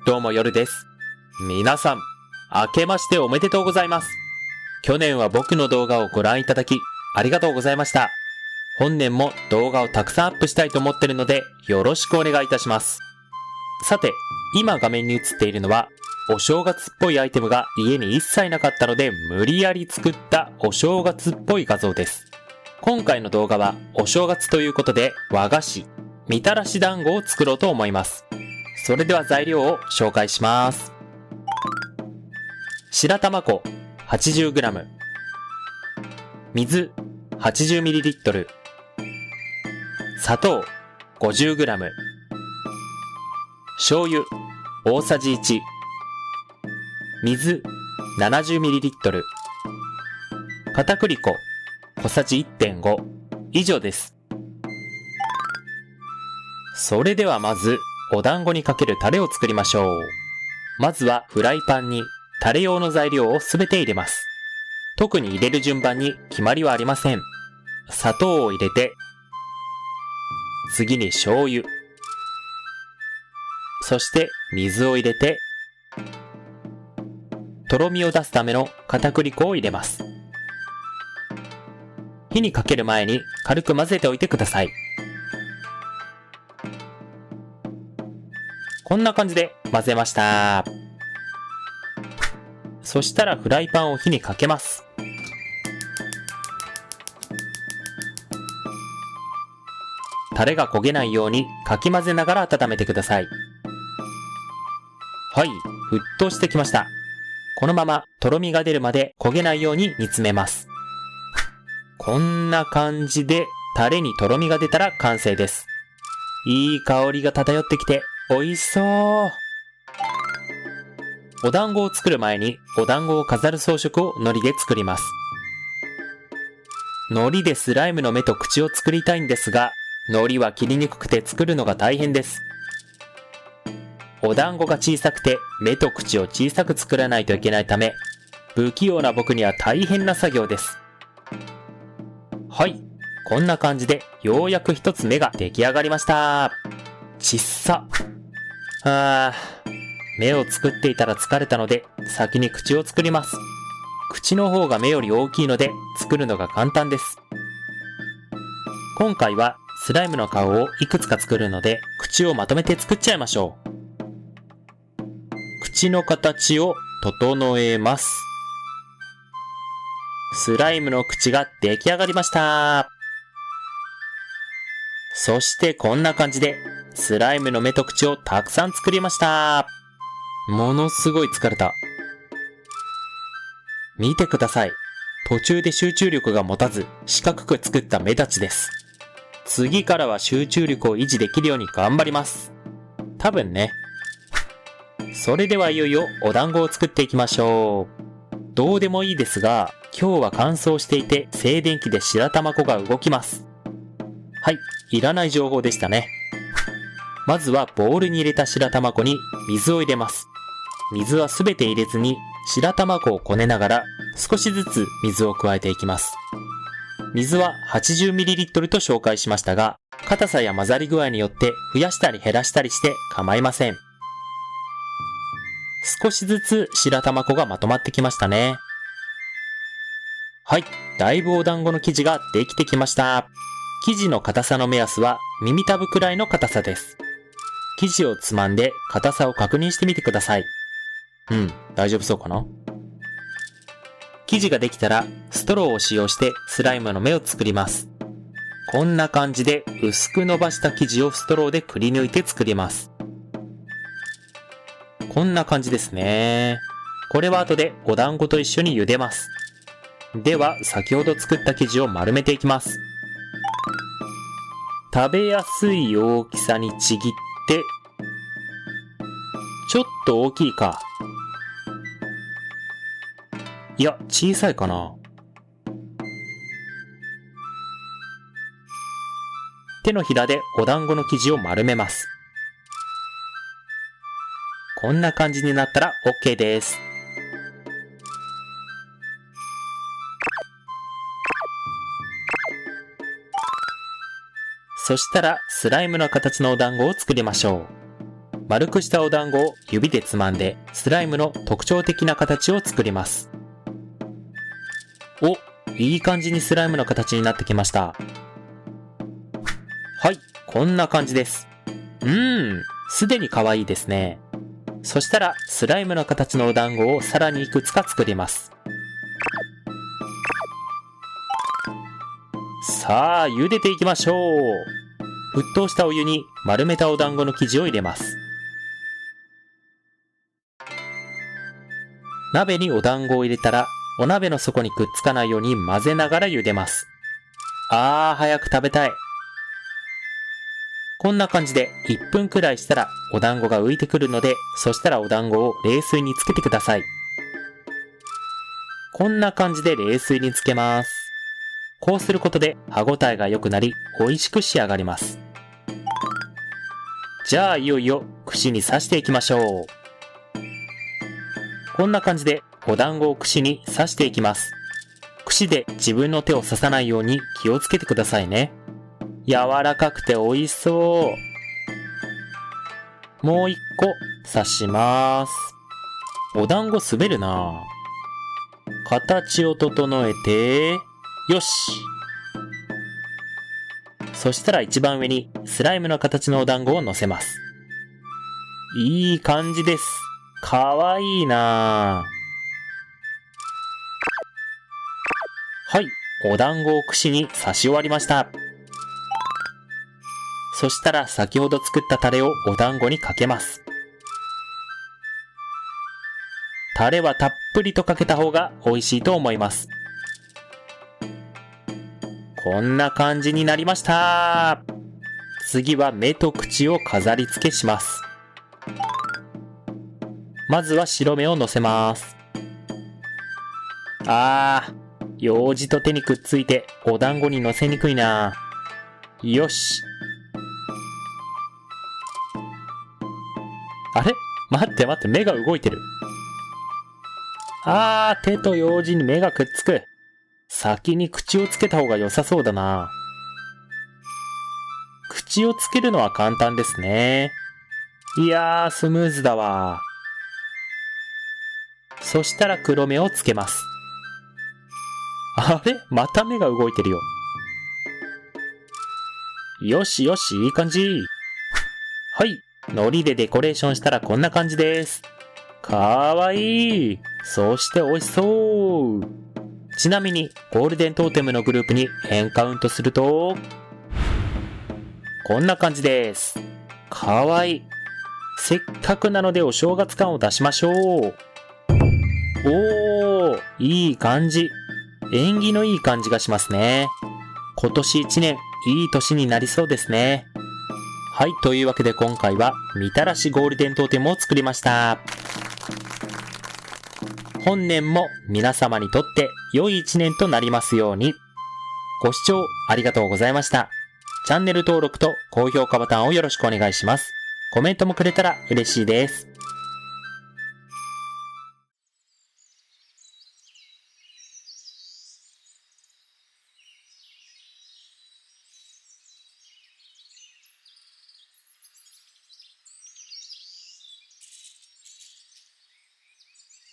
どうも夜です。皆さん、明けましておめでとうございます。去年は僕の動画をご覧いただき、ありがとうございました。本年も動画をたくさんアップしたいと思ってるので、よろしくお願いいたします。さて、今画面に映っているのは、お正月っぽいアイテムが家に一切なかったので、無理やり作ったお正月っぽい画像です。今回の動画は、お正月ということで、和菓子、みたらし団子を作ろうと思います。それでは材料を紹介します。白玉粉 80g、水 80ml、砂糖 50g、醤油大さじ1、水 70ml、片栗粉小さじ 1.5 以上です。それではまずお団子にかけるタレを作りましょう。まずはフライパンにタレ用の材料をすべて入れます。特に入れる順番に決まりはありません。砂糖を入れて、次に醤油、そして水を入れて、とろみを出すための片栗粉を入れます。火にかける前に軽く混ぜておいてください。こんな感じで混ぜました。そしたらフライパンを火にかけます。タレが焦げないようにかき混ぜながら温めてください。はい、沸騰してきました。このままとろみが出るまで焦げないように煮詰めます。こんな感じでタレにとろみが出たら完成です。いい香りが漂ってきて美味しそう。お団子を作る前にお団子を飾る装飾を海苔で作ります。海苔でスライムの目と口を作りたいんですが、海苔は切りにくくて作るのが大変です。お団子が小さくて目と口を小さく作らないといけないため、不器用な僕には大変な作業です。はい、こんな感じでようやく一つ目が出来上がりました。ちっさ。目を作っていたら疲れたので先に口を作ります。口の方が目より大きいので作るのが簡単です。今回はスライムの顔をいくつか作るので口をまとめて作っちゃいましょう。口の形を整えます。スライムの口が出来上がりました。そしてこんな感じでスライムの目と口をたくさん作りました。ものすごい疲れた。見てください。途中で集中力が持たず四角く作った目立ちです。次からは集中力を維持できるように頑張ります。多分ね。それではいよいよお団子を作っていきましょう。どうでもいいですが、今日は乾燥していて静電気で白玉粉が動きます。はい、いらない情報でしたね。まずはボウルに入れた白玉粉に水を入れます。水はすべて入れずに白玉粉をこねながら少しずつ水を加えていきます。水は 80ml と紹介しましたが、硬さや混ざり具合によって増やしたり減らしたりして構いません。少しずつ白玉粉がまとまってきましたね。はい、だいぶお団子の生地ができてきました。生地の硬さの目安は耳たぶくらいの硬さです。生地をつまんで硬さを確認してみてください。大丈夫そうかな？生地ができたらストローを使用してスライムの目を作ります。こんな感じで薄く伸ばした生地をストローでくり抜いて作ります。こんな感じですね。これは後でお団子と一緒に茹でます。では先ほど作った生地を丸めていきます。食べやすい大きさにちぎって、ちょっと大きいか。いや、小さいかな。手のひらでお団子の生地を丸めます。こんな感じになったら OK です。そしたらスライムの形のお団子を作りましょう。丸くしたお団子を指でつまんでスライムの特徴的な形を作ります。お、いい感じにスライムの形になってきました。はい、こんな感じです。すでに可愛いですね。そしたらスライムの形のお団子をさらにいくつか作ります。さあ、茹でていきましょう。沸騰したお湯に丸めたお団子の生地を入れます。鍋にお団子を入れたら、お鍋の底にくっつかないように混ぜながら茹でます。早く食べたい。こんな感じで1分くらいしたらお団子が浮いてくるので、そしたらお団子を冷水につけてください。こんな感じで冷水につけます。こうすることで歯ごたえが良くなり、美味しく仕上がります。じゃあいよいよ串に刺していきましょう。こんな感じでお団子を串に刺していきます。串で自分の手を刺さないように気をつけてくださいね。柔らかくて美味しそう。もう一個刺します。お団子滑るな。形を整えて、よし。そしたら一番上にスライムの形のお団子を乗せます。いい感じです。かわいいな。はい、お団子を串に刺し終わりました。そしたら先ほど作ったタレをお団子にかけます。タレはたっぷりとかけた方が美味しいと思います。こんな感じになりました。次は目と口を飾り付けします。まずは白目を乗せます。ようじと手にくっついてお団子に乗せにくいな。よし。あれ？待って、目が動いてる。手とようじに目がくっつく。先に口をつけた方が良さそうだな。口をつけるのは簡単ですね。いやー、スムーズだわ。そしたら黒目をつけます。あれ？また目が動いてるよ。よしよし、いい感じ。はい。海苔でデコレーションしたらこんな感じです。かわいい。そして美味しそう。ちなみに、ゴールデントーテムのグループに変カウントすると、こんな感じです。かわいい。せっかくなのでお正月感を出しましょう。いい感じ。縁起のいい感じがしますね。今年1年、いい年になりそうですね。はい、というわけで今回は、みたらしゴールデントーテムを作りました。本年も皆様にとって良い1年となりますように。ご視聴ありがとうございました。チャンネル登録と高評価ボタンをよろしくお願いします。コメントもくれたら嬉しいです。